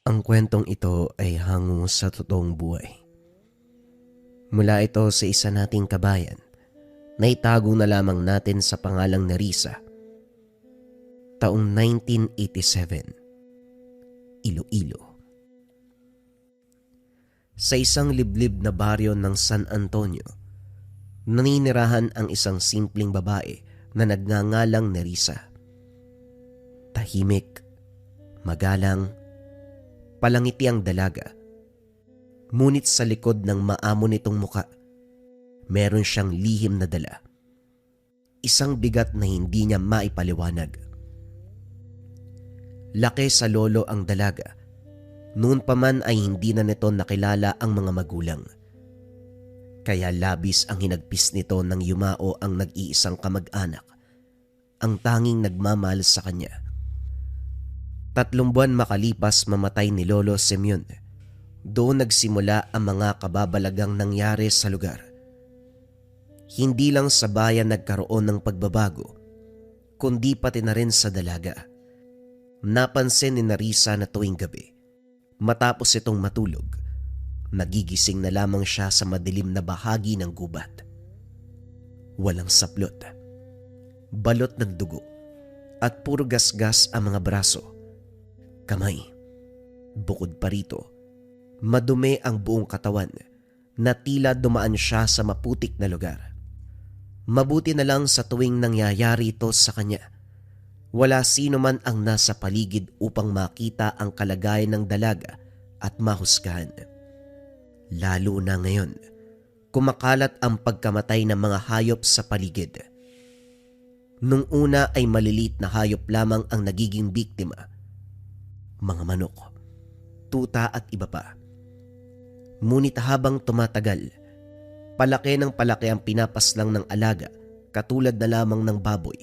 Ang kwentong ito ay hango sa totoong buhay. Mula ito sa isa nating kabayan na itago na lamang natin sa pangalang Nerissa. Taong 1987, Iloilo. Sa isang liblib na baryo ng San Antonio, naninirahan ang isang simpleng babae na nagngangalang Nerissa. Tahimik, magalang, palangiti ang dalaga. Ngunit sa likod ng maamo nitong muka, meron siyang lihim na dala. Isang bigat na hindi niya maipaliwanag. Laki sa lolo ang dalaga. Noon pa man ay hindi na nito nakilala ang mga magulang. Kaya labis ang hinagpis nito nang yumao ang nag-iisang kamag-anak, ang tanging nagmamahal sa kanya. 3 buwan makalipas mamatay ni Lolo Simeon. Doon nagsimula ang mga kababalagang nangyari sa lugar. Hindi lang sa bayan nagkaroon ng pagbabago, kundi pati na rin sa dalaga. Napansin ni Nerissa na tuwing gabi, matapos itong matulog, nagigising na lamang siya sa madilim na bahagi ng gubat. Walang saplot, balot ng dugo, at puro gasgas ang mga braso, kamay. Bukod pa rito, madumi ang buong katawan na tila dumaan siya sa maputik na lugar. Mabuti na lang sa tuwing nangyayari ito sa kanya, wala sino man ang nasa paligid upang makita ang kalagayan ng dalaga at mahusgahan. Lalo na ngayon, kumakalat ang pagkamatay ng mga hayop sa paligid. Nung una ay maliliit na hayop lamang ang nagiging biktima. Mga manok, tuta at iba pa. Ngunit habang tumatagal, palaki ng palaki ang pinapaslang ng alaga, katulad na lamang ng baboy,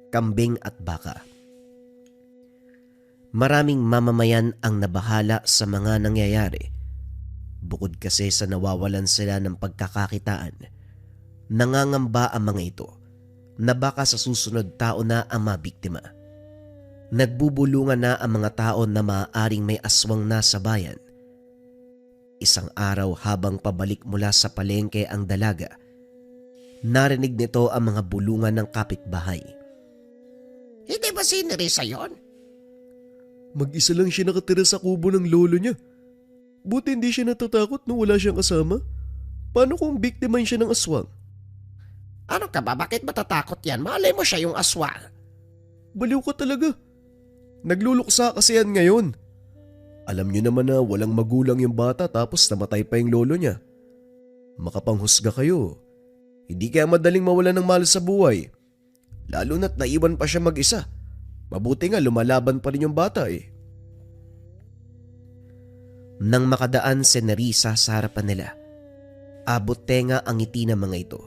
kambing at baka. Maraming mamamayan ang nabahala sa mga nangyayari. Bukod kasi sa nawawalan sila ng pagkakakitaan, nangangamba ang mga ito na baka sa susunod taon na ang mabiktima. Nagbubulungan na ang mga tao na maaaring may aswang na sa bayan. Isang araw habang pabalik mula sa palengke ang dalaga, narinig nito ang mga bulungan ng kapitbahay. Hindi ba si Nerissa yun? Mag-isa lang siya nakatira sa kubo ng lolo niya. Buti hindi siya natatakot nung wala siyang kasama. Paano kung biktimahin siya ng aswang? Ano ka ba? Bakit matatakot yan? Malay mo siya yung aswang. Baliw ka talaga. Nagluluksa kasi yan ngayon. Alam niyo naman na walang magulang yung bata tapos namatay pa yung lolo niya. Makapanghusga kayo. Hindi kaya madaling mawala ng mahal sa buhay. Lalo na't naiwan pa siya mag-isa. Mabuti nga lumalaban pa rin yung bata eh. Nang makadaan si Nerissa sa harapan nila, abot tenga ang ngiti ng mga ito.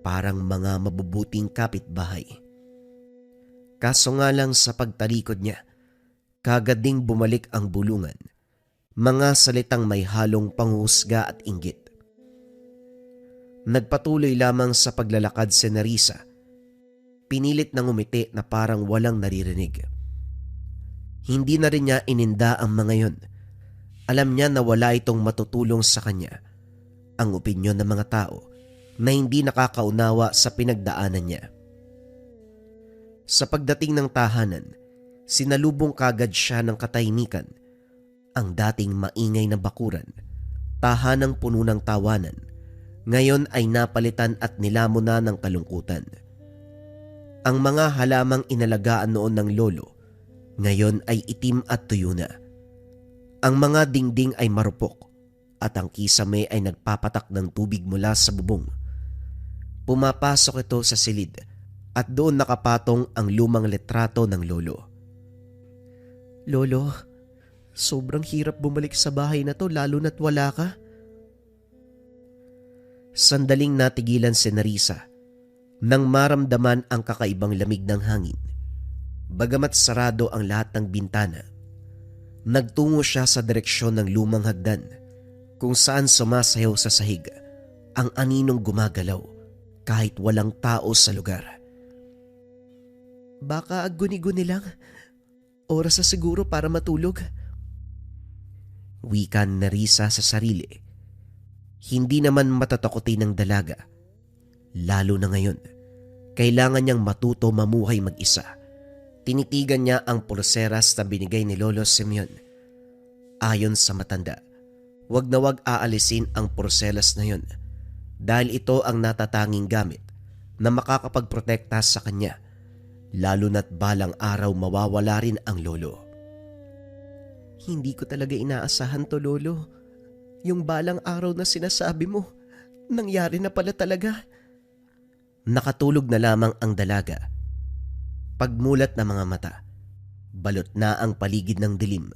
Parang mga mabubuting kapitbahay. Kaso nga lang sa pagtalikod niya, kagad ding bumalik ang bulungan. Mga salitang may halong panghusga at inggit. Nagpatuloy lamang sa paglalakad si Nerissa. Pinilit na ngumiti na parang walang naririnig. Hindi na rin niya ininda ang mga yon. Alam niya na wala itong matutulong sa kanya. Ang opinyon ng mga tao na hindi nakakaunawa sa pinagdaanan niya. Sa pagdating ng tahanan, sinalubong kagad siya ng katahimikan. Ang dating maingay na bakuran, tahanang puno ng tawanan, ngayon ay napalitan at nilamon na ng kalungkutan. Ang mga halamang inalagaan noon ng lolo, ngayon ay itim at tuyo na. Ang mga dingding ay marupok at ang kisame ay nagpapatak ng tubig mula sa bubong. Pumapasok ito sa silid at doon nakapatong ang lumang litrato ng lolo. Lolo, sobrang hirap bumalik sa bahay na to lalo na't wala ka. Sandaling natigilan si Nerissa nang maramdaman ang kakaibang lamig ng hangin. Bagamat sarado ang lahat ng bintana, nagtungo siya sa direksyon ng lumang hagdan kung saan sumasayaw sa sahig ang aninong gumagalaw kahit walang tao sa lugar. Baka guni-guni lang. Oras na siguro para matulog. Wika ni Nerissa sa sarili. Hindi naman matatakotin ng dalaga. Lalo na ngayon, kailangan niyang matuto mamuhay mag-isa. Tinitigan niya ang pulseras na binigay ni Lolo Simeon. Ayon sa matanda, wag na wag aalisin ang porselas na yun dahil ito ang natatanging gamit na makakapagprotekta sa kanya, lalo na't balang araw mawawala rin ang lolo. Hindi ko talaga inaasahan to, Lolo. Yung balang araw na sinasabi mo, nangyari na pala talaga. Nakatulog na lamang ang dalaga. Pagmulat ng mga mata, balot na ang paligid ng dilim.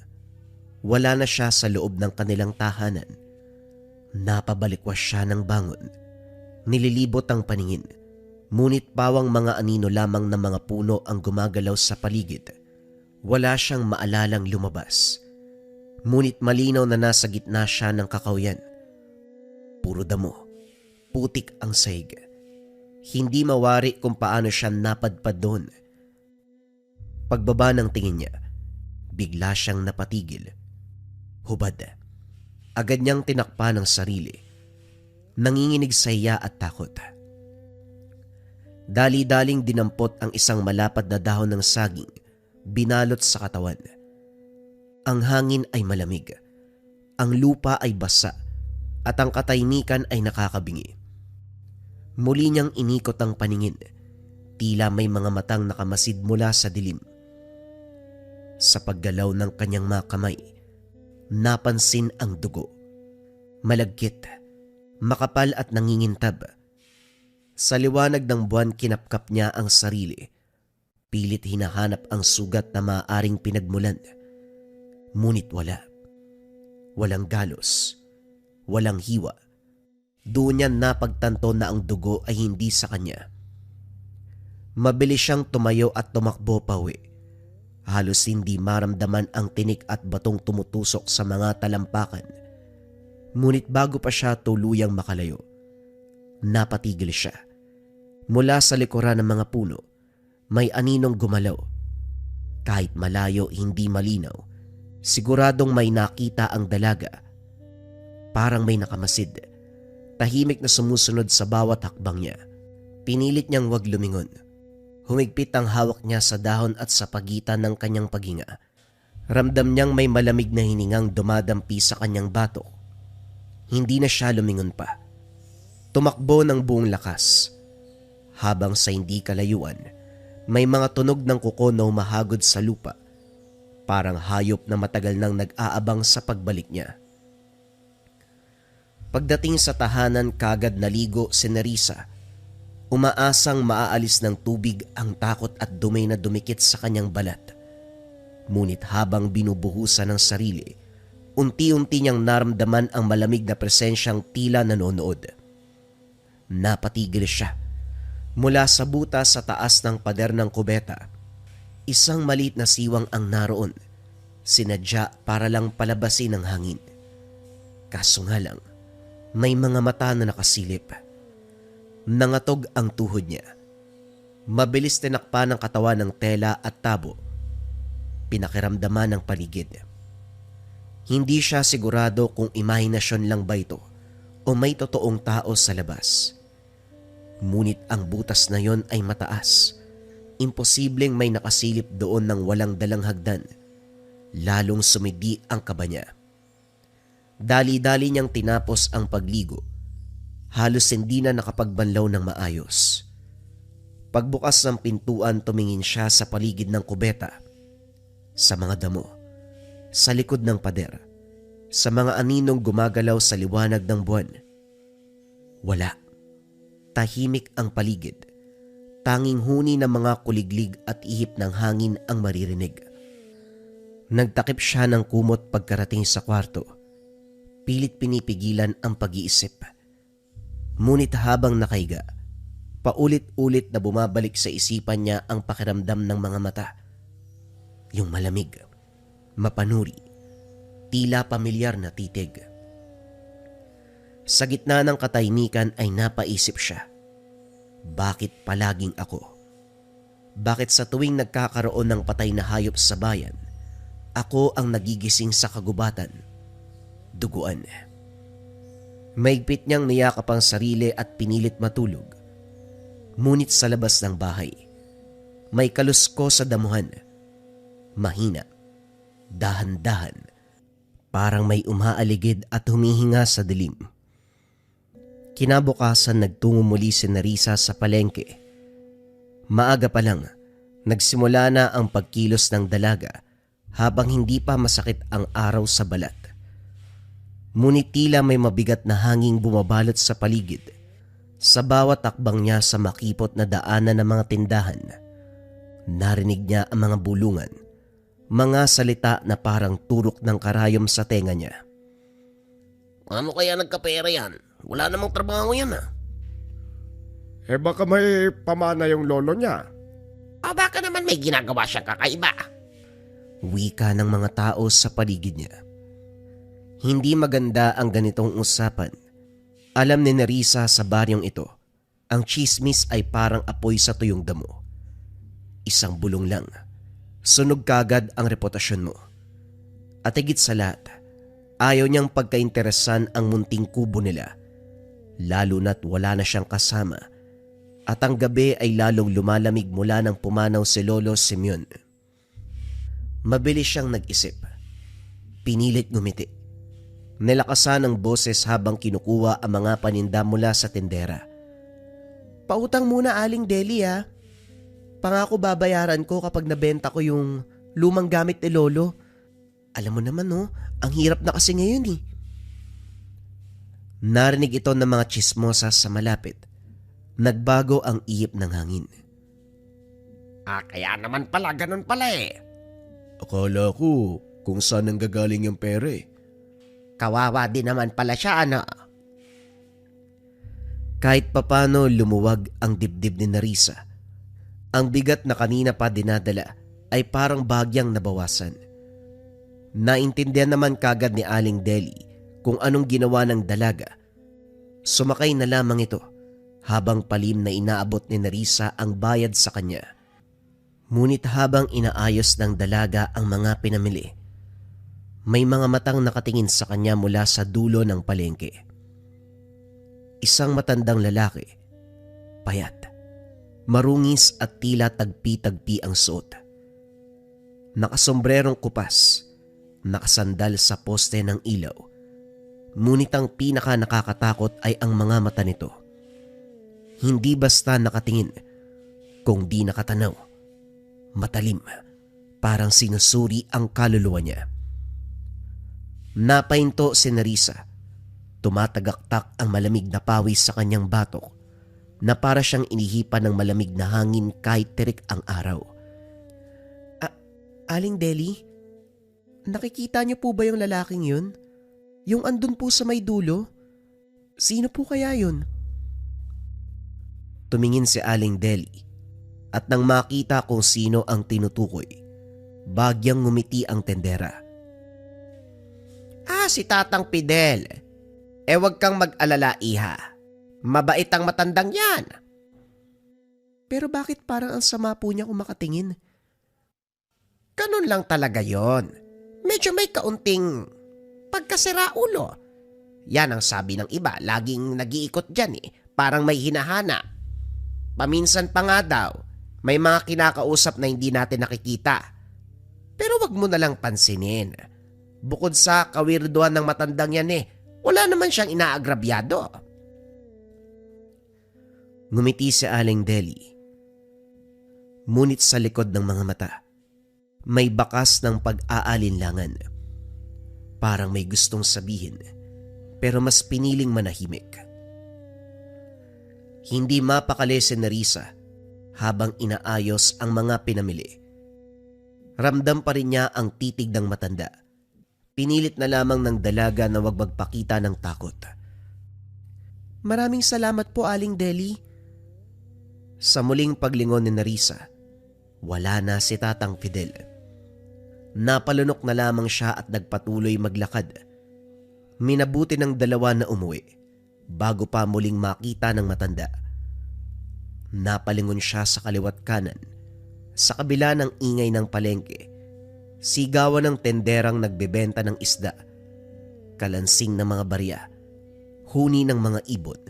Wala na siya sa loob ng kanilang tahanan. Napabalikwas siya ng bangon. Nililibot ang paningin. Ngunit pawang mga anino lamang ng mga puno ang gumagalaw sa paligid. Wala siyang maalalang lumabas. Ngunit malinaw na nasa gitna siya ng kakawyan. Puro damo. Putik ang sahig. Hindi mawari kung paano siya napadpad doon. Pagbaba ng tingin niya, bigla siyang napatigil. Hubad. Agad niyang tinakpan ang sarili. Nanginginig sa iya at takot. Dali-daling dinampot ang isang malapad na dahon ng saging, binalot sa katawan. Ang hangin ay malamig, ang lupa ay basa, at ang katahimikan ay nakakabingi. Muli niyang inikot ang paningin, tila may mga matang nakamasid mula sa dilim. Sa paggalaw ng kanyang mga kamay, napansin ang dugo. Malagkit, makapal at nangingintab. Sa liwanag ng buwan kinapkap niya ang sarili. Pilit hinahanap ang sugat na maaaring pinagmulan. Ngunit wala. Walang galos. Walang hiwa. Doon niya napagtanto na ang dugo ay hindi sa kanya. Mabilis siyang tumayo at tumakbo pauwi. Halos hindi maramdaman ang tinik at batong tumutusok sa mga talampakan. Ngunit bago pa siya tuluyang makalayo, napatigil siya. Mula sa likuran ng mga puno, may aninong gumalaw. Kahit malayo, hindi malinaw, siguradong may nakita ang dalaga. Parang may nakamasid, tahimik na sumusunod sa bawat hakbang niya. Pinilit niyang wag lumingon. Humigpit ang hawak niya sa dahon at sa pagitan ng kanyang paghinga. Ramdam niyang may malamig na hiningang dumadampi sa kanyang batok. Hindi na siya lumingon pa. Tumakbo ng buong lakas. Habang sa hindi kalayuan, may mga tunog ng kuko na humahagod sa lupa. Parang hayop na matagal nang nag-aabang sa pagbalik niya. Pagdating sa tahanan, kagad naligo si Nerissa. Umaasang maaalis ng tubig ang takot at dumi na dumikit sa kanyang balat. Ngunit habang binubuhusan ng sarili, unti-unti niyang naramdaman ang malamig na presensyang tila nanonood. Napatigil siya. Mula sa butas sa taas ng pader ng kubeta, isang maliit na siwang ang naroon. Sinadya para lang palabasin ng hangin. Kaso nga lang, may mga mata na nakasilip. Nangatog ang tuhod niya. Mabilis tinakpan ng katawan ng tela at tabo. Pinakiramdaman ng paligid. Hindi siya sigurado kung imahinasyon lang ba ito o may totoong tao sa labas. Ngunit ang butas na yon ay mataas. Imposibleng may nakasilip doon ng walang dalang hagdan. Lalong sumidi ang kaba niya. Dali-dali niyang tinapos ang pagligo. Halos hindi na nakapagbanlaw ng maayos. Pagbukas ng pintuan, tumingin siya sa paligid ng kubeta. Sa mga damo. Sa likod ng pader. Sa mga aninong gumagalaw sa liwanag ng buwan. Wala. Tahimik ang paligid. Tanging huni ng mga kuliglig at ihip ng hangin ang maririnig. Nagtakip siya ng kumot pagkarating sa kwarto. Pilit pinipigilan ang pag-iisip. Ngunit habang nakahiga, paulit-ulit na bumabalik sa isipan niya ang pakiramdam ng mga mata. Yung malamig, mapanuri, tila pamilyar na titig. Sa gitna ng katahimikan ay napaisip siya. Bakit palaging ako? Bakit sa tuwing nagkakaroon ng patay na hayop sa bayan, ako ang nagigising sa kagubatan? duguan. Maigpit niyang niyakap ang sarili at pinilit matulog. Ngunit sa labas ng bahay, may kalusko sa damuhan. Mahina, dahan-dahan, parang may umaaligid at humihinga sa dilim. Kinabukasan nagtungo muli si Nerissa sa palengke. Maaga pa lang, nagsimula na ang pagkilos ng dalaga habang hindi pa masakit ang araw sa balat. Ngunit tila may mabigat na hanging bumabalot sa paligid sa bawat takbang niya sa makipot na daanan ng mga tindahan. Narinig niya ang mga bulungan, mga salita na parang turok ng karayom sa tenga niya. Ano kaya nagkapera yan? Wala namang trabaho yan Baka may pamana yung lolo niya. O baka naman may ginagawa siyang kakaiba. Wika ng mga tao sa paligid niya. Hindi maganda ang ganitong usapan. Alam ni Nerissa sa baryong ito, ang chismis ay parang apoy sa tuyong damo. Isang bulong lang, sunog kagad ang reputasyon mo. At higit sa lahat, ayaw niyang pagkainteresan ang munting kubo nila, lalo na't wala na siyang kasama at ang gabi ay lalong lumalamig mula nang pumanaw si Lolo Simeon. Mabilis siyang nag-isip. Pinilit ngumiti. Nilakasan ang boses habang kinukuha ang mga paninda mula sa tindera. Pautang muna Aling Deli ha. Pangako babayaran ko kapag nabenta ko yung lumang gamit ni Lolo. Alam mo naman ang hirap na kasi ngayon eh. Narinig ito ng mga chismosa sa malapit. Nagbago ang ihip ng hangin. Kaya naman pala, ganun pala Akala ko kung saan nanggagaling yung pera Kawawa din naman pala siya, Kahit papano lumuwag ang dibdib ni Nerissa. Ang bigat na kanina pa dinadala ay parang bagyang nabawasan. Naintindihan naman kagad ni Aling Deli kung anong ginawa ng dalaga. Sumakay na lamang ito habang palim na inaabot ni Nerissa ang bayad sa kanya. Ngunit habang inaayos ng dalaga ang mga pinamili, may mga matang nakatingin sa kanya mula sa dulo ng palengke. Isang matandang lalaki, payat, marungis at tila tagpi-tagpi ang suot. Nakasombrerong kupas, nakasandal sa poste ng ilaw. Ngunit ang pinaka nakakatakot ay ang mga mata nito. Hindi basta nakatingin, kung di nakatanaw. Matalim, parang sinusuri ang kaluluwa niya. Napahinto si Nerissa. Tumatagaktak ang malamig na pawis sa kanyang batok na para siyang inihipan ng malamig na hangin kahit tirik ang araw. Aling Deli, nakikita niyo po ba yung lalaking yun? Yung andun po sa may dulo? Sino po kaya yun? Tumingin si Aling Deli at nang makita kung sino ang tinutukoy, bagyang ngumiti ang tendera. Si Tatang Fidel. Wag kang mag-alala, iha. Mabait ang matandang yan. Pero bakit parang ang sama po niya kung makatingin? Ganun lang talaga yon. Medyo may kaunting pagkasira ulo. Yan ang sabi ng iba, laging nag-iikot dyan parang may hinahana. Paminsan pa nga daw, may mga kinakausap na hindi natin nakikita. Pero wag mo na lang pansinin. Bukod sa kawirduhan ng matandang yan wala naman siyang inaagrabyado. Ngumiti si Aling Deli. Ngunit sa likod ng mga mata, may bakas ng pag-aalinlangan. Parang may gustong sabihin, pero mas piniling manahimik. Hindi mapakali si Nerissa habang inaayos ang mga pinamili. Ramdam pa rin niya ang titig ng matanda. Pinilit na lamang ng dalaga na wag magpakita ng takot. Maraming salamat po, Aling Deli. Sa muling paglingon ni Nerissa, wala na si Tatang Fidel. Napalunok na lamang siya at nagpatuloy maglakad. Minabuti ng dalawa na umuwi bago pa muling makita ng matanda. Napalingon siya sa kaliwat kanan. Sa kabila ng ingay ng palengke, sigawan ng tenderang nagbebenta ng isda. Kalansing ng mga barya, huni ng mga ibon,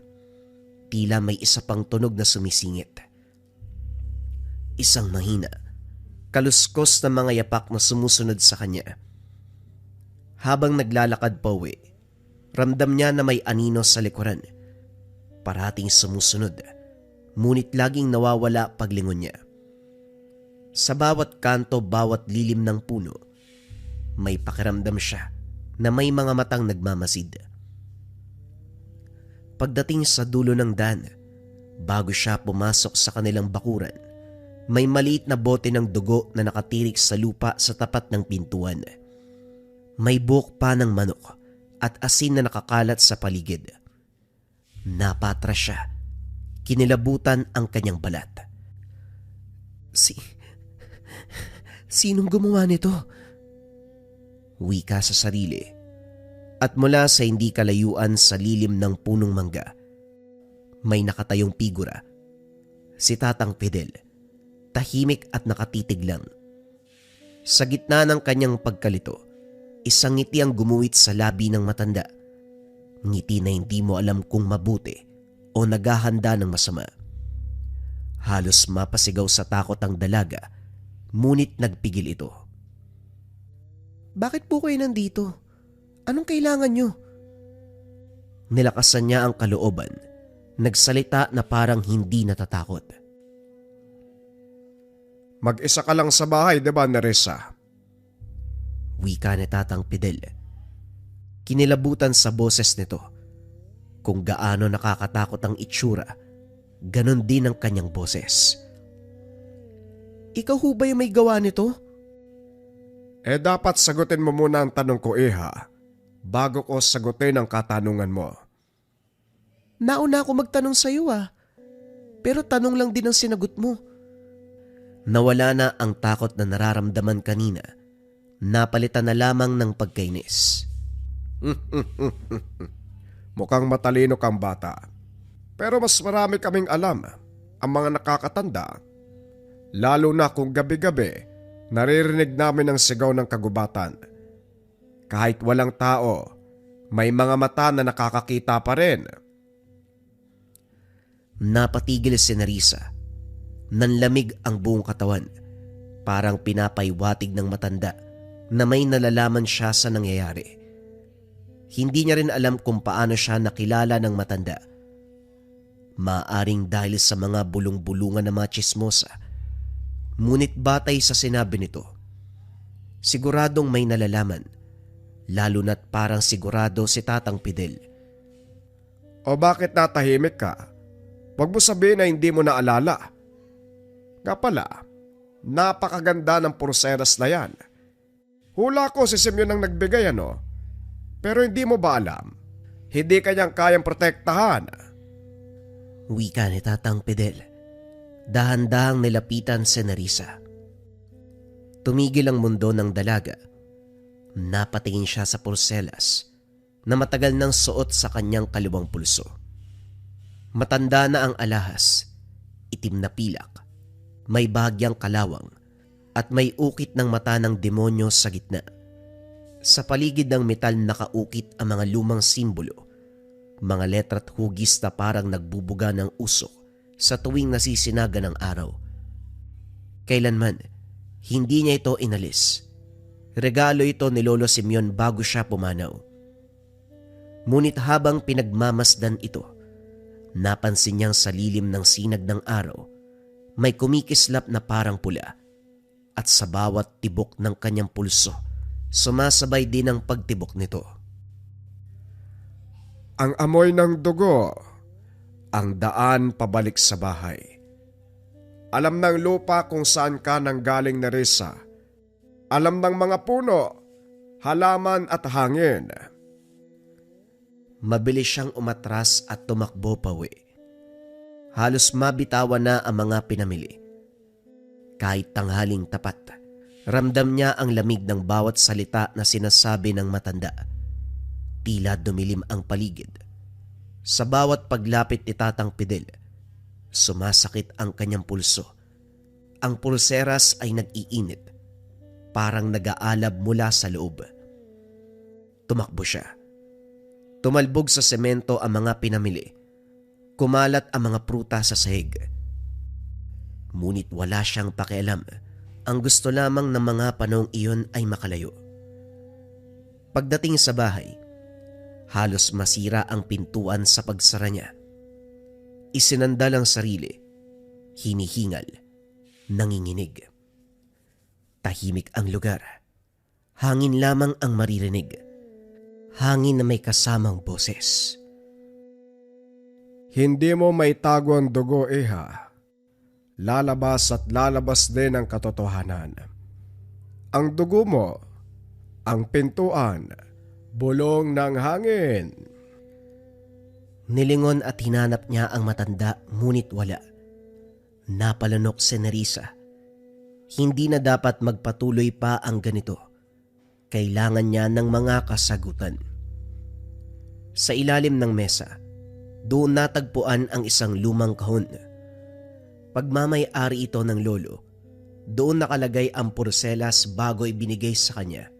tila may isa pang tunog na sumisingit. Isang mahina, kaluskos na mga yapak na sumusunod sa kanya. Habang naglalakad pa uwi, ramdam niya na may anino sa likuran. Parating sumusunod, ngunit laging nawawala paglingon niya. Sa bawat kanto, bawat lilim ng puno, may pakiramdam siya na may mga matang nagmamasid. Pagdating sa dulo ng daan, bago siya pumasok sa kanilang bakuran, may maliit na bote ng dugo na nakatirik sa lupa sa tapat ng pintuan. May buhok pa ng manok at asin na nakakalat sa paligid. Napatras siya. Kinilabutan ang kanyang balat. Sinong gumawa nito? Wika sa sarili. At mula sa hindi kalayuan sa lilim ng punong mangga, may nakatayong figura. Si Tatang Fidel. Tahimik at nakatitig lang. Sa gitna ng kanyang pagkalito, isang ngiti ang gumuhit sa labi ng matanda. Ngiti na hindi mo alam kung mabuti o naghahanda ng masama. Halos mapasigaw sa takot ang dalaga, ngunit nagpigil ito. Bakit po kayo nandito? Anong kailangan nyo? Nilakasan niya ang kalooban, nagsalita na parang hindi natatakot. Mag-isa ka lang sa bahay, diba, Nerissa? Wika ni Tatang Fidel. Kinilabutan sa boses nito. Kung gaano nakakatakot ang itsura, ganon din ang kanyang boses. Ikaw ho ba yung may gawa nito? Dapat sagutin mo muna ang tanong ko, Iha, bago ko sagutin ang katanungan mo. Nauna ako magtanong sa iyo pero tanong lang din ang sinagot mo. Nawala na ang takot na nararamdaman kanina. Napalitan na lamang ng pagkainis. Mukhang matalino kang bata. Pero mas marami kaming alam, ang mga nakakatanda. Lalo na kung gabi-gabi, naririnig namin ang sigaw ng kagubatan. Kahit walang tao, may mga mata na nakakakita pa rin. Napatigil si Nerissa. Nanlamig ang buong katawan. Parang pinapaywatig ng matanda na may nalalaman siya sa nangyayari. Hindi niya rin alam kung paano siya nakilala ng matanda. Maaring dahil sa mga bulong-bulungan na mga tsismosa. Ngunit batay sa sinabi nito, siguradong may nalalaman, lalo na't parang sigurado si Tatang Fidel. O bakit natahimik ka? Huwag mo sabihin na hindi mo naalala. Nga pala, napakaganda ng pulseras na yan. Hula ko si Simeon ang nagbigay ano. Pero hindi mo ba alam? Hindi kanyang kayang protektahan. Wika ni Tatang Fidel. Dahan-dahang nilapitan si Nerissa. Tumigil ang mundo ng dalaga. Napatingin siya sa pulselas na matagal nang suot sa kanyang kaliwang pulso. Matanda na ang alahas, itim na pilak, may bahagyang kalawang at may ukit ng mata ng demonyo sa gitna. Sa paligid ng metal nakaukit ang mga lumang simbolo, mga letra't hugis na parang nagbubuga ng usok sa tuwing nasisinaga ng araw. Kailanman, hindi niya ito inalis. Regalo ito ni Lolo Simeon bago siya pumanaw. Ngunit habang pinagmamasdan ito, napansin niyang sa lilim ng sinag ng araw, may kumikislap na parang pula at sa bawat tibok ng kanyang pulso, sumasabay din ang pagtibok nito. Ang amoy ng dugo, ang daan pabalik sa bahay. Alam ng lupa kung saan ka nanggaling, Nerissa. Alam ng mga puno, halaman at hangin. Mabilis siyang umatras at tumakbo pawi. Halos mabitawan na ang mga pinamili. Kahit tanghaling tapat, ramdam niya ang lamig ng bawat salita na sinasabi ng matanda. Tila dumilim ang paligid. Sa bawat paglapit ni Tatang Fidel, sumasakit ang kanyang pulso. Ang pulseras ay nag-iinit, parang nag-aalab mula sa loob. Tumakbo siya, Tumalbog sa semento ang mga pinamili. Kumalat ang mga pruta sa sahig. Ngunit wala siyang pakialam. Ang gusto lamang ng mga panahong iyon ay makalayo. Pagdating sa bahay, halos masira ang pintuan sa pagsara niya. Isinandal ang sarili, hinihingal, nanginginig. Tahimik ang lugar. Hangin lamang ang maririnig. Hangin na may kasamang boses. Hindi mo maitago ang dugo, Iha. Lalabas at lalabas din ang katotohanan. Ang dugo mo, ang pintuan, bulong ng hangin. Nilingon at hinanap niya ang matanda, ngunit wala. Napalanok si Nerissa. Hindi na dapat magpatuloy pa ang ganito. Kailangan niya ng mga kasagutan. Sa ilalim ng mesa, doon natagpuan ang isang lumang kahon. Pagmamay-ari ito ng lolo. Doon nakalagay ang porselas bago ibinigay sa kanya.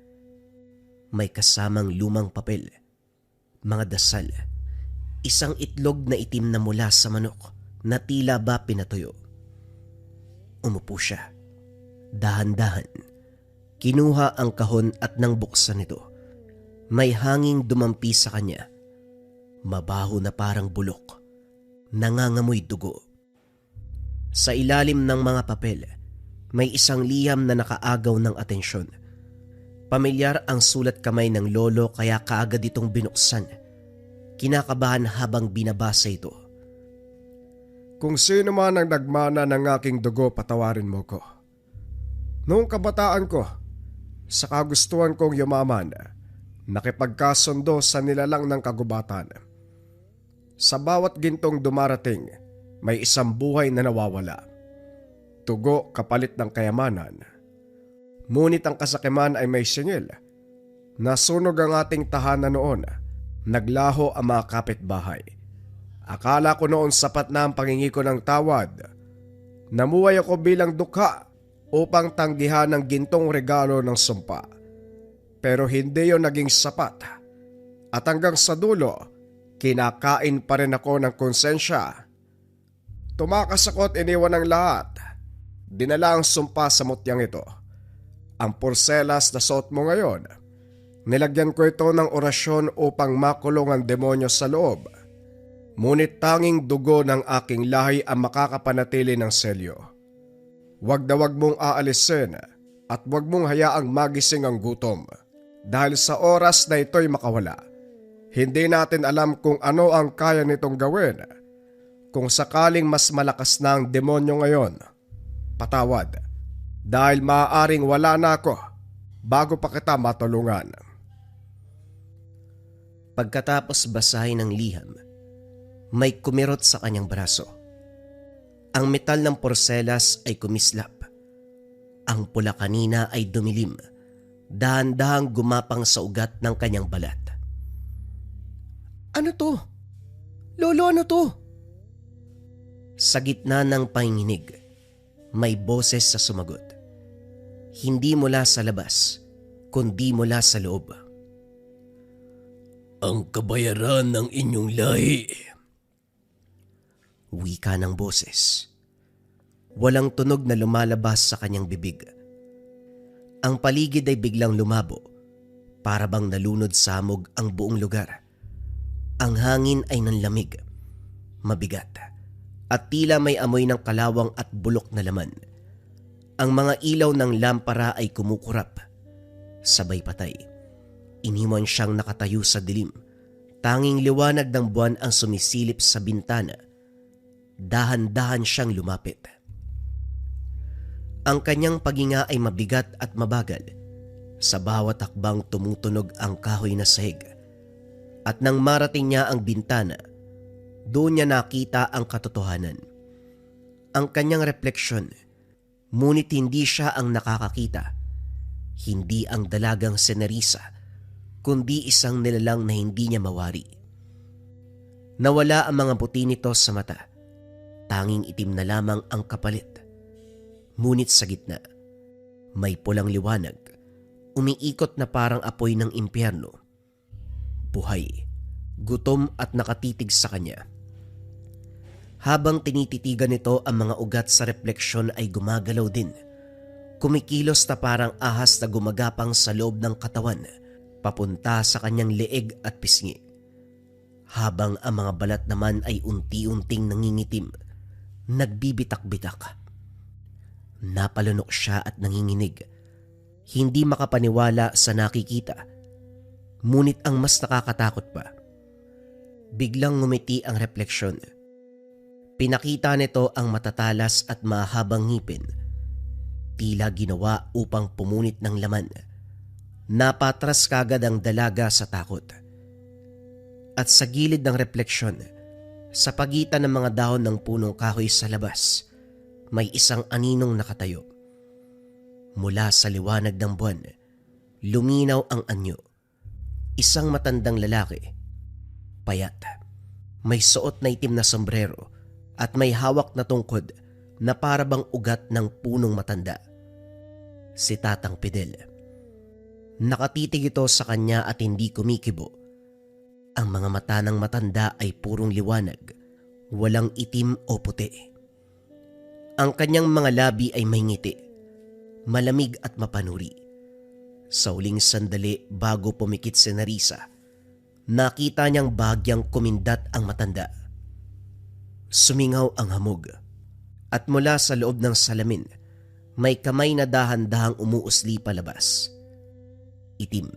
May kasamang lumang papel, mga dasal, isang itlog na itim na mula sa manok na tila ba pinatuyo. Umupo siya. Dahan-dahan, kinuha ang kahon at nang buksan ito, may hanging dumampi sa kanya. Mabaho na parang bulok, nangangamoy dugo. Sa ilalim ng mga papel, may isang liham na nakaagaw ng atensyon. Pamilyar ang sulat kamay ng lolo kaya kaagad itong binuksan. Kinakabahan habang binabasa ito. Kung sino man ang nagmana ng aking dugo, patawarin mo ko. Noong kabataan ko, sa kagustuhan kong yumaman, nakipagkasundo sa nilalang ng kagubatan. Sa bawat gintong dumarating, may isang buhay na nawawala. Tugo kapalit ng kayamanan. Ngunit ang kasakiman ay may singil. Nasunog ang ating tahanan noon. Naglaho ang mga kapitbahay. Akala ko noon sapat na ang pangingi ko ng tawad. Namuhay ako bilang dukha upang tanggihan ang gintong regalo ng sumpa. Pero hindi yon naging sapat. At hanggang sa dulo, kinakain pa rin ako ng konsensya. Tumakas ako at iniwan ang lahat. Dinala ang sumpa sa mutyang ito. Ang porselas na suot mo ngayon, nilagyan ko ito ng orasyon upang makulong ang demonyo sa loob. Ngunit tanging dugo ng aking lahi ang makakapanatili ng selyo. Huwag na huwag mong aalisin at huwag mong hayaang magising ang gutom. Dahil sa oras na ito'y makawala, hindi natin alam kung ano ang kaya nitong gawin. Kung sakaling mas malakas na ang demonyo ngayon, patawad. Dahil maaaring wala na ako bago pa kita matulungan. Pagkatapos basahin ng liham, may kumirot sa kanyang braso. Ang metal ng porselas ay kumislap. Ang pula kanina ay dumilim, dahan-dahang gumapang sa ugat ng kanyang balat. Ano to? Lolo, ano to? Sa gitna ng panginginig, may boses sa sumagot. Hindi mula sa labas, kundi mula sa loob. Ang kabayaran ng inyong lahi. Wika ng boses. Walang tunog na lumalabas sa kanyang bibig. Ang paligid ay biglang lumabo, para bang nalunod sa hamog ang buong lugar. Ang hangin ay nanlamig, mabigat, at tila may amoy ng kalawang at bulok na laman. Ang mga ilaw ng lampara ay kumukurap. Sabay patay. Iniwan siyang nakatayo sa dilim. Tanging liwanag ng buwan ang sumisilip sa bintana. Dahan-dahan siyang lumapit. Ang kanyang paghinga ay mabigat at mabagal. Sa bawat hakbang tumutunog ang kahoy na sahig. At nang marating niya ang bintana, doon niya nakita ang katotohanan. Ang kanyang refleksyon, ngunit hindi siya ang nakakakita. Hindi ang dalagang si Nerissa, kundi isang nilalang na hindi niya mawari. Nawala ang mga buti nito sa mata. Tanging itim na lamang ang kapalit. Ngunit sa gitna, may pulang liwanag, umiikot na parang apoy ng impyerno. Buhay, gutom at nakatitig sa kanya. Habang tinititigan nito ang mga ugat sa refleksyon ay gumagalaw din. Kumikilos na parang ahas na gumagapang sa loob ng katawan, papunta sa kanyang leeg at pisngi. Habang ang mga balat naman ay unti-unting nangingitim, nagbibitak-bitak. Napalunok siya at nanginginig. Hindi makapaniwala sa nakikita. Ngunit ang mas nakakatakot pa, biglang ngumiti ang refleksyon. Pinakita nito ang matatalas at mahabang ngipin, tila ginawa upang pumunit ng laman. Napatras kagad ang dalaga sa takot. At sa gilid ng refleksyon, sa pagitan ng mga dahon ng punong kahoy sa labas, may isang aninong nakatayo. Mula sa liwanag ng buwan, luminaw ang anyo. Isang matandang lalaki, payat, may suot na itim na sombrero at may hawak na tungkod na parabang ugat ng punong matanda. Si Tatang Fidel. Nakatitig ito sa kanya at hindi kumikibo. Ang mga mata ng matanda ay purong liwanag, walang itim o puti. Ang kanyang mga labi ay may ngiti, malamig at mapanuri. Sa huling sandali bago pumikit si Nerissa, nakita niyang bahagyang kumindat ang matanda. Sumingaw ang hamog at mula sa loob ng salamin may kamay na dahan-dahang umuusli palabas. Itim,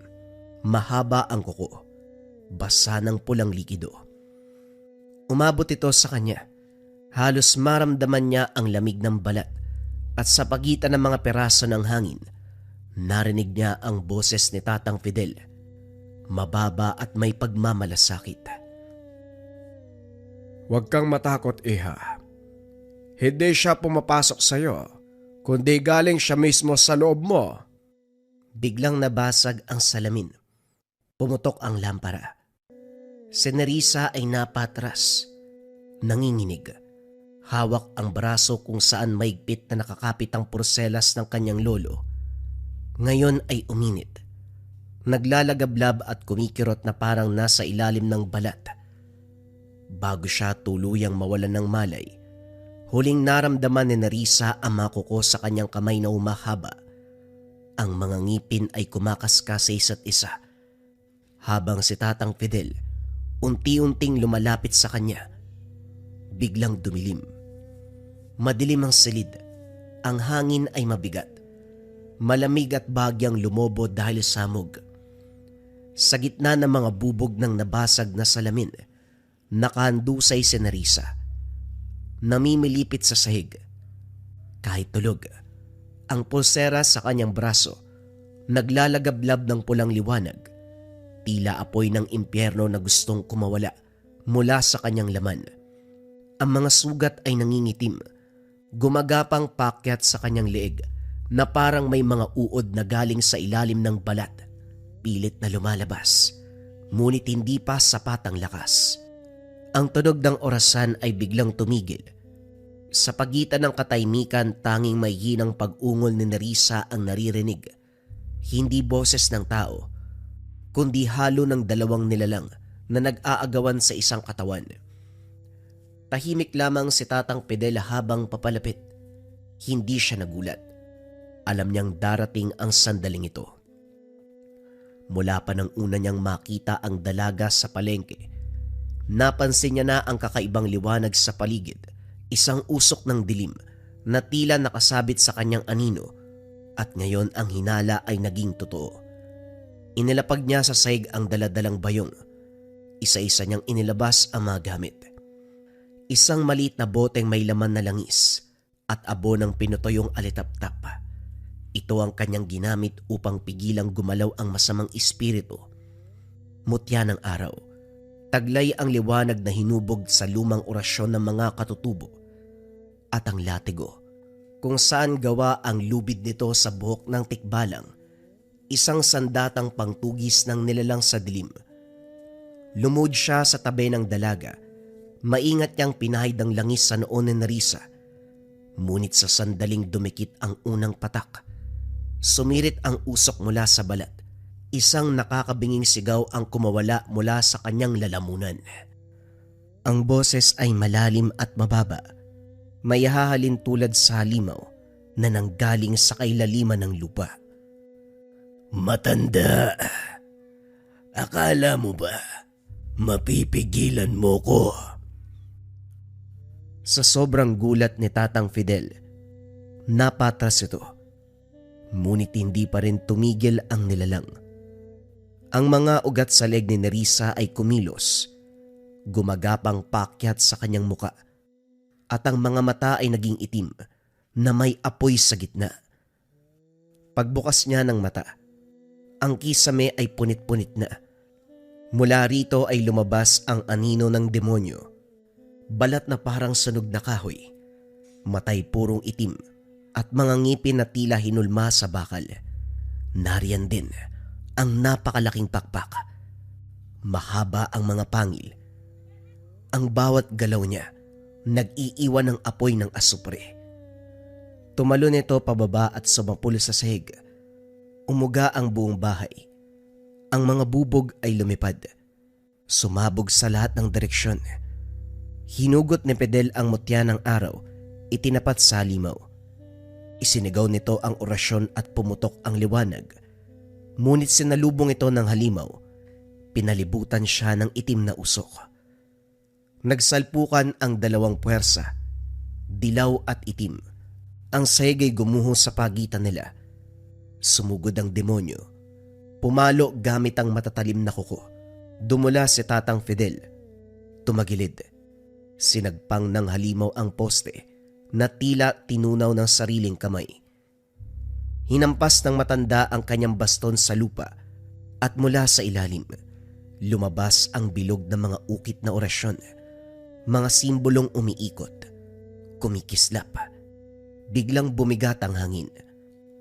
mahaba ang kuko, basa ng pulang likido. Umabot ito sa kanya, halos maramdaman niya ang lamig ng balat at sa pagitan ng mga peraso ng hangin, narinig niya ang boses ni Tatang Fidel, mababa at may pagmamalasakit. Huwag kang matakot, Iha. Hindi siya pumapasok sa'yo, kundi galing siya mismo sa loob mo. Biglang nabasag ang salamin. Pumutok ang lampara. Si Nerissa ay napatras. Nanginginig. Hawak ang braso kung saan maigpit na nakakapit ang porselas ng kanyang lolo. Ngayon ay uminit. Naglalagablab at kumikirot na parang nasa ilalim ng balat. Bago siya tuluyang mawalan ng malay, huling naramdaman ni Nerissa ang mga kuko sa kanyang kamay na umahaba. Ang mga ngipin ay kumakaskas sa isa't isa. Habang si Tatang Fidel unti-unting lumalapit sa kanya, biglang dumilim. Madilim ang silid, ang hangin ay mabigat. Malamig at bagyang lumobo dahil sa hamog. Sa gitna ng mga bubog ng nabasag na salamin, nakahandusay si Nerissa. Namimilipit sa sahig. Kahit tulog, ang pulsera sa kanyang braso naglalagablab ng pulang liwanag, tila apoy ng impyerno na gustong kumawala mula sa kanyang laman. Ang mga sugat ay nangingitim, gumagapang pakyat sa kanyang leeg na parang may mga uod na galing sa ilalim ng balat. Pilit na lumalabas, ngunit hindi pa sapat ang lakas. Ang tunog ng orasan ay biglang tumigil. Sa pagitan ng katahimikan, tanging may hinang pag-ungol ni Nerissa ang naririnig. Hindi boses ng tao, kundi halo ng dalawang nilalang na nag-aagawan sa isang katawan. Tahimik lamang si Tatang Fidel habang papalapit. Hindi siya nagulat. Alam niyang darating ang sandaling ito. Mula pa nang una niyang makita ang dalaga sa palengke, napansin niya na ang kakaibang liwanag sa paligid, isang usok ng dilim na tila nakasabit sa kanyang anino, at ngayon ang hinala ay naging totoo. Inilapag niya sa sahig ang daladalang bayong. Isa-isa niyang inilabas ang mga gamit. Isang maliit na boteng may laman na langis at abo ng pinutoyong alitap-tap. Ito ang kanyang ginamit upang pigilang gumalaw ang masamang espiritu. Mutya ng araw, taglay ang liwanag na hinubog sa lumang orasyon ng mga katutubo, at ang latigo, kung saan gawa ang lubid nito sa buhok ng tikbalang, isang sandatang pangtugis ng nilalang sa dilim. Lumod siya sa tabi ng dalaga, maingat niyang pinahid ang langis sa noon ni Nerissa. Ngunit sa sandaling dumikit ang unang patak, sumirit ang usok mula sa balat, Isang nakakabinging sigaw ang kumawala mula sa kanyang lalamunan. Ang boses ay malalim at mababa, may hahalin tulad sa halimaw na nanggaling sa kailaliman ng lupa. Matanda, akala mo ba mapipigilan mo ko? Sa sobrang gulat ni Tatang Fidel, napatras ito. Ngunit hindi pa rin tumigil ang nilalang. Ang mga ugat sa leg ni Nerissa ay kumilos, gumagapang paakyat sa kanyang muka, at ang mga mata ay naging itim na may apoy sa gitna. Pagbukas niya ng mata, ang kisame ay punit-punit na. Mula rito ay lumabas ang anino ng demonyo, balat na parang sunog na kahoy, matay purong itim at mga ngipin na tila hinulma sa bakal. Nariyan din ang napakalaking pakpak. Mahaba ang mga pangil. Ang bawat galaw niya nag-iiwan ng apoy ng asupre. Tumalon ito pababa at sumapul sa sahig. Umuga ang buong bahay. Ang mga bubog ay lumipad. Sumabog sa lahat ng direksyon. Hinugot ni Fidel ang mutya ng araw, itinapat sa halimaw. Isinigaw nito ang orasyon at pumutok ang liwanag. Ngunit sinalubong ito ng halimaw. Pinalibutan siya ng itim na usok. Nagsalpukan ang dalawang puwersa, dilaw at itim. Ang sahig ay gumuho sa pagitan nila. Sumugod ang demonyo. Pumalo gamit ang matatalim na kuko. Dumula si Tatang Fidel. Tumagilid. Sinagpang ng halimaw ang poste na tila tinunaw ng sariling kamay. Hinampas ng matanda ang kanyang baston sa lupa at mula sa ilalim, lumabas ang bilog ng mga ukit na orasyon, mga simbolong umiikot, kumikislap. Biglang bumigat ang hangin.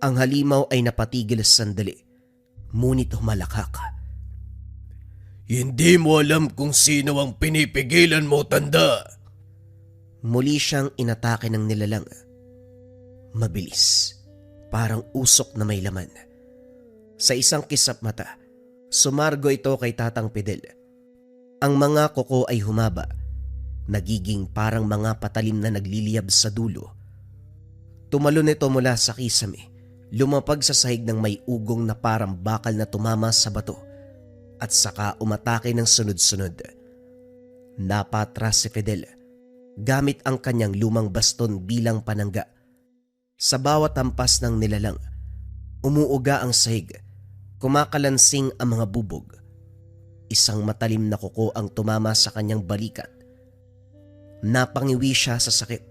Ang halimaw ay napatigil sandali, ngunit humalakak. Hindi mo alam kung sino ang pinipigilan mo, tanda. Muli siyang inatake ng nilalang. Mabilis. Parang usok na may laman. Sa isang kisap mata, sumargo ito kay Tatang Fidel. Ang mga kuko ay humaba, nagiging parang mga patalim na nagliliyab sa dulo. Tumalon ito mula sa kisame, lumapag sa sahig ng may ugong na parang bakal na tumama sa bato, at saka umatake ng sunod-sunod. Napatras si Fidel, gamit ang kanyang lumang baston bilang panangga. Sa bawat hampas ng nilalang, umuuga ang sahig, kumakalansing ang mga bubog. Isang matalim na kuko ang tumama sa kanyang balikat. Napangiwi siya sa sakit,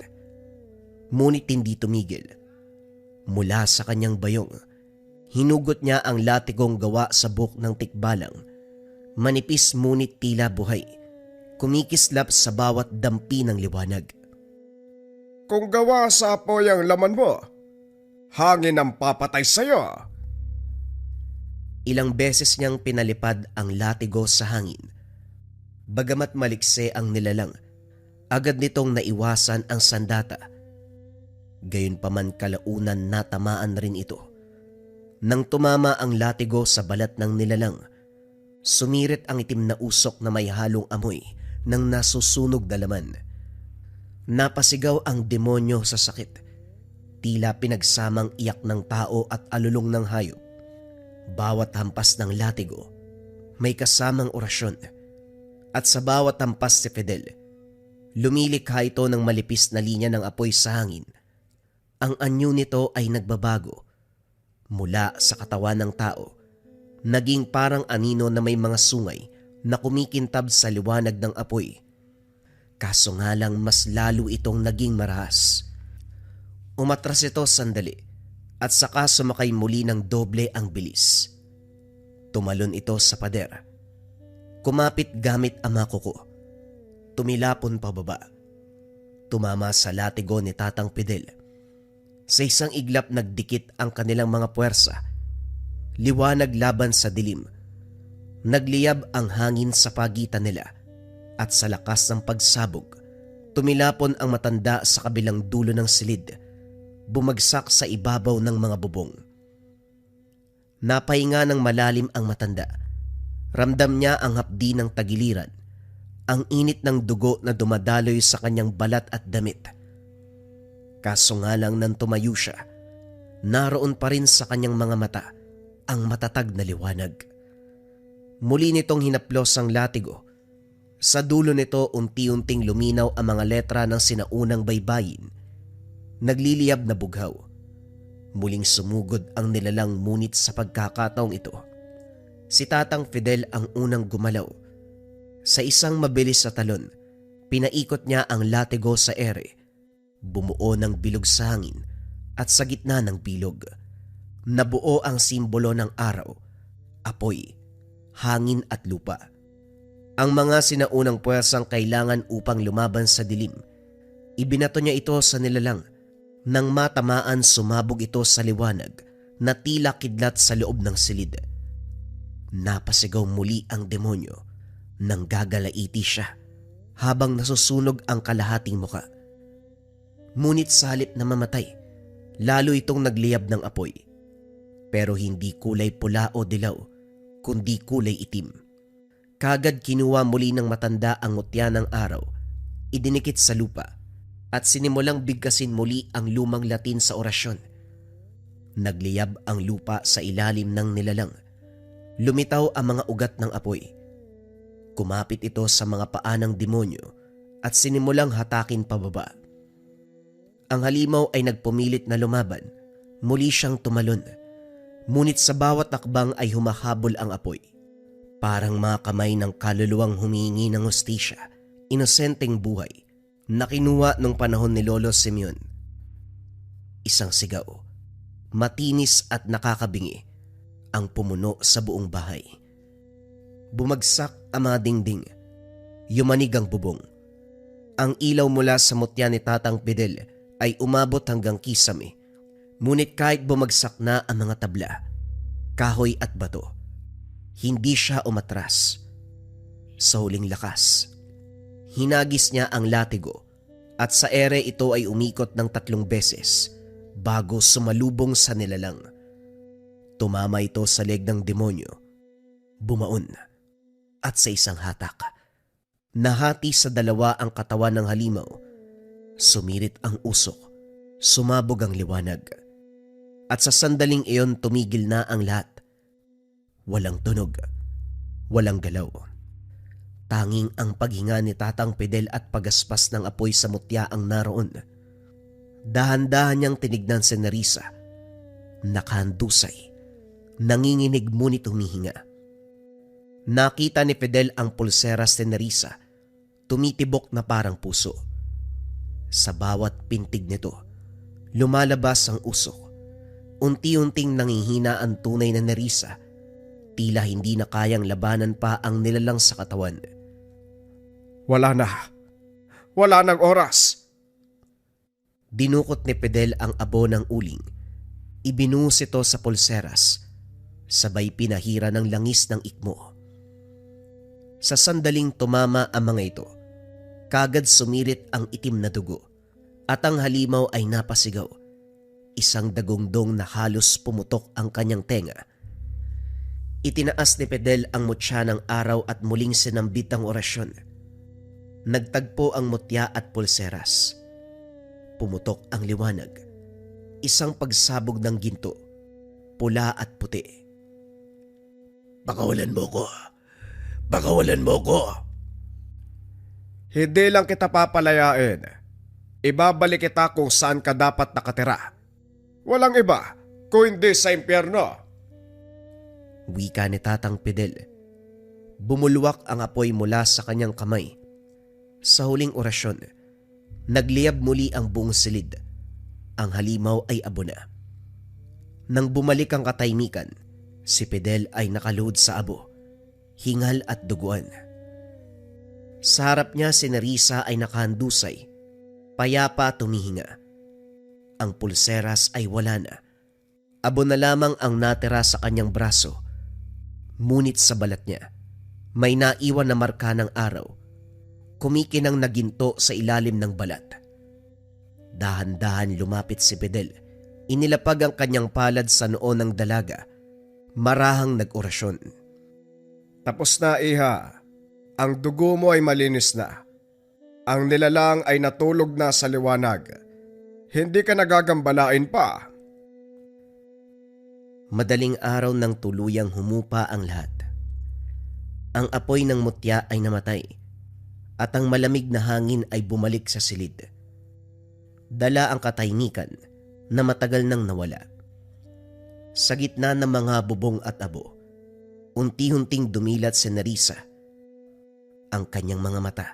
ngunit hindi tumigil. Mula sa kanyang bayong, hinugot niya ang latigong gawa sa buhok ng tikbalang. Manipis ngunit tila buhay, kumikislap sa bawat dampi ng liwanag. Kung gawa sa apoy ang laman mo, hangin ang papatay sa'yo. Ilang beses niyang pinalipad ang latigo sa hangin. Bagamat malikse ang nilalang, agad nitong naiwasan ang sandata. Gayunpaman kalaunan natamaan rin ito. Nang tumama ang latigo sa balat ng nilalang, sumirit ang itim na usok na may halong amoy ng nasusunog na laman. Napasigaw ang demonyo sa sakit. Tila pinagsamang iyak ng tao at alulong ng hayop. Bawat hampas ng latigo, may kasamang orasyon. At sa bawat hampas si Fidel, lumilikha ito ng malipis na linya ng apoy sa hangin. Ang anyo nito ay nagbabago. Mula sa katawan ng tao, naging parang anino na may mga sungay na kumikintab sa liwanag ng apoy. Kaso nga lang mas lalo itong naging marahas. Umatras ito sandali at saka sumakay muli ng doble ang bilis. Tumalon ito sa pader. Kumapit gamit ang mga kuko. Tumilapon pababa. Tumama sa latigo ni Tatang Fidel. Sa isang iglap nagdikit ang kanilang mga puwersa. Liwanag laban sa dilim. Nagliyab ang hangin sa pagitan nila. At sa lakas ng pagsabog, tumilapon ang matanda sa kabilang dulo ng silid, bumagsak sa ibabaw ng mga bubong. Napahinga ng malalim ang matanda. Ramdam niya ang hapdi ng tagiliran, ang init ng dugo na dumadaloy sa kanyang balat at damit. Kaso nga lang nang tumayo siya, naroon pa rin sa kanyang mga mata ang matatag na liwanag. Muli nitong hinaplos ang latigo. Sa dulo nito unti-unting luminaw ang mga letra ng sinaunang baybayin. Nagliliyab na bughaw. Muling sumugod ang nilalang ngunit sa pagkakataong ito, si Tatang Fidel ang unang gumalaw. Sa isang mabilis na talon, pinaikot niya ang latigo sa ere. Bumuo ng bilog sa hangin at sa gitna ng bilog, nabuo ang simbolo ng araw, apoy, hangin at lupa. Ang mga sinaunang puwersang kailangan upang lumaban sa dilim, ibinato niya ito sa nilalang. Nang matamaan, sumabog ito sa liwanag na tila kidlat sa loob ng silid. Napasigaw muli ang demonyo nang gagalaiti siya habang nasusunog ang kalahating muka. Ngunit sa halip na mamatay, lalo itong nagliyab ng apoy. Pero hindi kulay pula o dilaw, kundi kulay itim. Kagad kinuha muli ng matanda ang mutya ng araw, idinikit sa lupa, at sinimulang bigkasin muli ang lumang Latin sa orasyon. Nagliyab ang lupa sa ilalim ng nilalang. Lumitaw ang mga ugat ng apoy. Kumapit ito sa mga paa ng demonyo at sinimulang hatakin pababa. Ang halimaw ay nagpumilit na lumaban. Muli siyang tumalon. Ngunit sa bawat takbang ay humahabol ang apoy. Parang mga kamay ng kaluluwang humihingi ng hustisya, inosenteng buhay, na kinuha nung panahon ni Lolo Simeon. Isang sigaw, matinis at nakakabingi, ang pumuno sa buong bahay. Bumagsak ang mga dingding, yumanig ang bubong. Ang ilaw mula sa mutya ni Tatang Fidel ay umabot hanggang kisame, ngunit kahit bumagsak na ang mga tabla, kahoy at bato, hindi siya umatras. Sa huling lakas, hinagis niya ang latigo at sa ere ito ay umikot ng 3 beses bago sumalubong sa nilalang. Tumama ito sa leg ng demonyo, bumaon, at sa isang hatak, nahati sa 2 ang katawan ng halimaw. Sumirit ang usok, sumabog ang liwanag, at sa sandaling iyon tumigil na ang lahat. Walang tunog, walang galaw. Tanging ang paghinga ni Tatang Fidel at pagaspas ng apoy sa mutya ang naroon. Dahan-dahan niyang tinignan si Nerissa. Nakahandusay, nanginginig ngunit humihinga. Nakita ni Fidel ang pulseras ni Nerissa, tumitibok na parang puso. Sa bawat pintig nito, lumalabas ang usok. Unti-unting nangihina ang tunay na Nerissa, tila hindi na kayang labanan pa ang nilalang sa katawan. Wala na. Wala nang oras. Dinukot ni Fidel ang abo ng uling. Ibinuhos ito sa pulseras, sabay pinahira ng langis ng ikmo. Sa sandaling tumama ang mga ito, kagad sumirit ang itim na dugo at ang halimaw ay napasigaw. Isang dagongdong na halos pumutok ang kanyang tenga. Itinaas ni Fidel ang mutya ng araw at muling sinambit ang orasyon. Nagtagpo ang mutya at pulseras. Pumutok ang liwanag. Isang pagsabog ng ginto, pula at puti. Pakawalan mo ko. Pakawalan mo ko. Hindi lang kita papalayain. Ibabalik kita kung saan ka dapat nakatira. Walang iba kung hindi sa impyerno. Wika ni Tatang Fidel. Bumulwak ang apoy mula sa kanyang kamay. Sa huling orasyon, nagliyab muli ang buong silid. Ang halimaw ay abo na. Nang bumalik ang katahimikan, si Fidel ay nakaluhod sa abo, hingal at duguan. Sa harap niya si Nerissa ay nakahandusay, payapa tumihinga. Ang pulseras ay wala na. Abo na lamang ang natira sa kanyang braso. Ngunit sa balat niya, may naiwan na marka ng araw. Kumikinang na ginto sa ilalim ng balat. Dahan-dahan lumapit si Fidel. Inilapag ang kanyang palad sa noo ng dalaga. Marahang nag-orasyon. Tapos na, iha. Ang dugo mo ay malinis na. Ang nilalang ay natulog na sa liwanag. Hindi ka nagagambalain pa. Madaling araw nang tuluyang humupa ang lahat. Ang apoy ng mutya ay namatay at ang malamig na hangin ay bumalik sa silid. Dala ang katahimikan na matagal nang nawala. Sa gitna ng mga bubong at abo, unti-unting dumilat si Nerissa. Ang kanyang mga mata,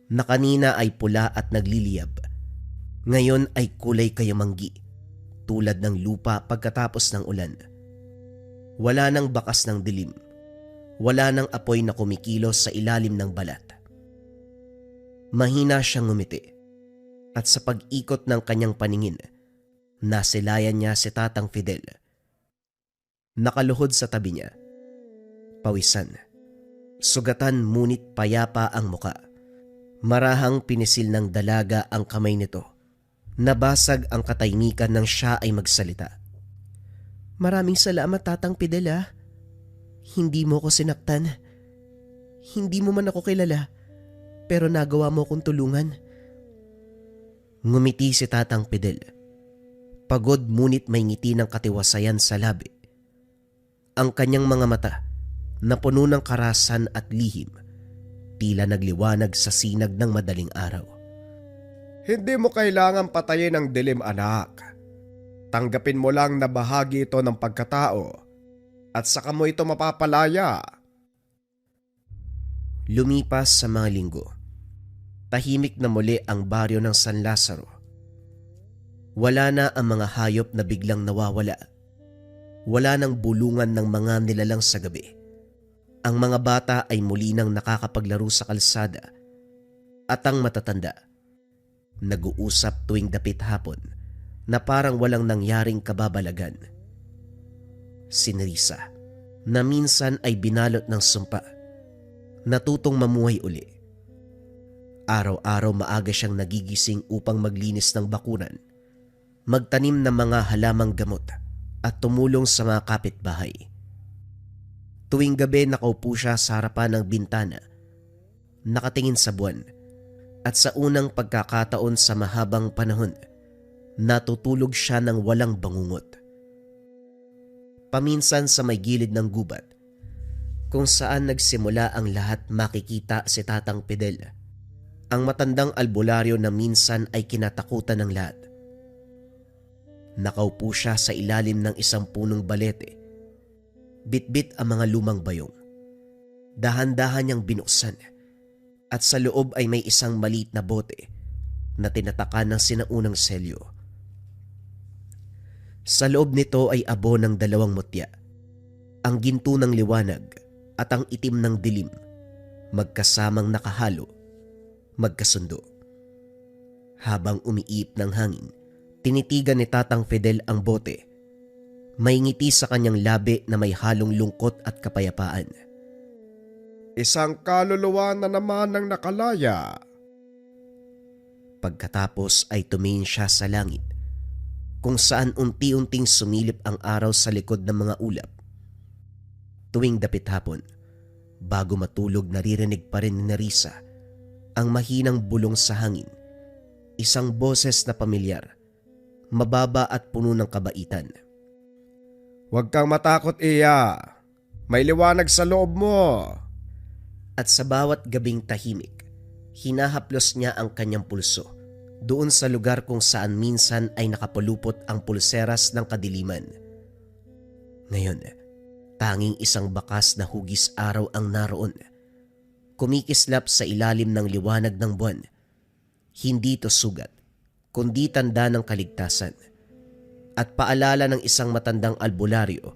na kanina ay pula at nagliliyab, ngayon ay kulay kayamanggi, tulad ng lupa pagkatapos ng ulan. Wala nang bakas ng dilim, wala nang apoy na kumikilos sa ilalim ng balat. Mahina siyang ngumiti, at sa pag-ikot ng kanyang paningin, nasilayan niya si Tatang Fidel. Nakaluhod sa tabi niya. Pawisan. Sugatan ngunit payapa ang muka. Marahang pinisil ng dalaga ang kamay nito. Nabasag ang katahimikan nang siya ay magsalita. Maraming salamat, Tatang Fidel, ah. Hindi mo ko sinaktan. Hindi mo man ako kilala. Pero nagawa mo kong tulungan. Ngumiti si Tatang Fidel. Pagod ngunit may ngiti ng katiwasayan sa labi. Ang kanyang mga mata, na puno ng karasan at lihim, tila nagliwanag sa sinag ng madaling araw. Hindi mo kailangan patayin ang dilim, anak. Tanggapin mo lang na bahagi ito ng pagkatao at saka mo ito mapapalaya. Lumipas sa mga linggo. Tahimik na muli ang baryo ng San Lazaro. Wala na ang mga hayop na biglang nawawala. Wala nang bulungan ng mga nilalang sa gabi. Ang mga bata ay muli nang nakakapaglaro sa kalsada. At ang matatanda, nag-uusap tuwing dapit hapon na parang walang nangyaring kababalagan. Si Nerissa, na minsan ay binalot ng sumpa, natutong mamuhay uli. Araw-araw maaga siyang nagigising upang maglinis ng bakuran, magtanim ng mga halamang gamot at tumulong sa mga kapitbahay. Tuwing gabi nakaupo siya sa harapan ng bintana, nakatingin sa buwan, at sa unang pagkakataon sa mahabang panahon, natutulog siya ng walang bangungot. Paminsan sa may gilid ng gubat, kung saan nagsimula ang lahat, makikita si Tatang Fidel, ang matandang albularyo na minsan ay kinatakutan ng lahat. Nakaupo siya sa ilalim ng isang punong balete. Bitbit ang mga lumang bayong. Dahan-dahan niyang binuksan at sa loob ay may isang maliit na bote na tinatakan ng sinaunang selyo. Sa loob nito ay abo ng dalawang mutya, ang ginto ng liwanag at ang itim ng dilim, magkasamang nakahalo, magkasundo. Habang umiip ng hangin, tinitigan ni Tatang Fidel ang bote. May ngiti sa kanyang labi na may halong lungkot at kapayapaan. Isang kaluluwa na naman ang nakalaya. Pagkatapos ay tumingin siya sa langit, kung saan unti-unting sumilip ang araw sa likod ng mga ulap. Tuwing dapit hapon, bago matulog, naririnig pa rin ni Nerissa ang mahinang bulong sa hangin, isang boses na pamilyar, mababa at puno ng kabaitan. Huwag kang matakot, iya. May liwanag sa loob mo. At sa bawat gabing tahimik, hinahaplos niya ang kanyang pulso doon sa lugar kung saan minsan ay nakapulupot ang pulseras ng kadiliman. Ngayon, tanging isang bakas na hugis araw ang naroon, kumikislap sa ilalim ng liwanag ng buwan. Hindi ito sugat, kundi tanda ng kaligtasan at paalala ng isang matandang albularyo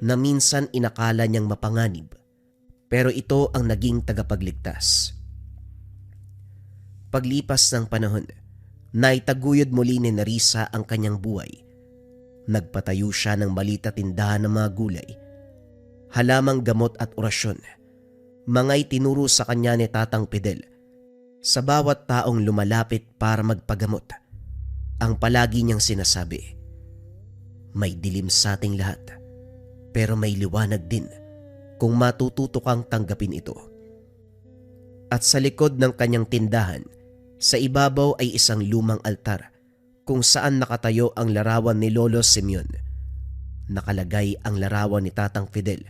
na minsan inakala niyang mapanganib, pero ito ang naging tagapagligtas. Paglipas ng panahon, naitaguyod muli ni Nerissa ang kanyang buhay. Nagpatayo siya ng maliit na tindahan ng mga gulay, halamang gamot at orasyon. Mga itinuro sa kanya ni Tatang Fidel sa bawat taong lumalapit para magpagamot. Ang palagi niyang sinasabi, may dilim sa ating lahat, Pero may liwanag din kung matututo kang tanggapin ito. At sa likod ng kanyang tindahan, sa ibabaw ay isang lumang altar kung saan nakatayo ang larawan ni Lolo Simeon. Nakalagay ang larawan ni Tatang Fidel.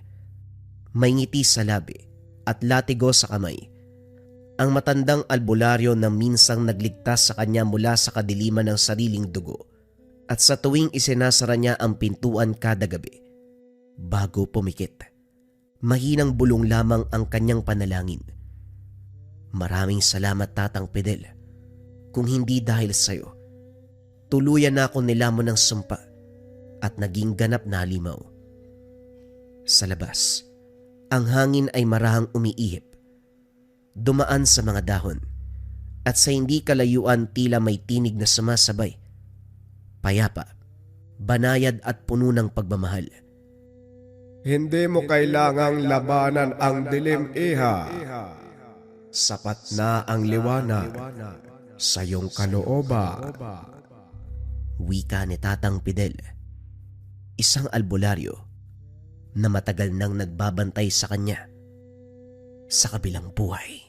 May ngiti sa labi at latigo sa kamay. Ang matandang albularyo na minsang nagligtas sa kanya mula sa kadiliman ng sariling dugo. At sa tuwing isinasara niya ang pintuan kada gabi, bago pumikit, mahinang bulong lamang ang kanyang panalangin. Maraming salamat, Tatang Fidel. Kung hindi dahil sa'yo, tuluyan na ako nilamon ng sumpa at naging ganap na halimaw. Sa labas, ang hangin ay marahang umiihip, dumaan sa mga dahon, at sa hindi kalayuan tila may tinig na sumasabay. Payapa, banayad at puno ng pagmamahal. Hindi mo kailangang labanan ang dilim, iha. Sapat na ang liwanag sa iyong kalooban. Wika ni Tatang Fidel, isang albularyo na matagal nang nagbabantay sa kanya sa kabilang buhay.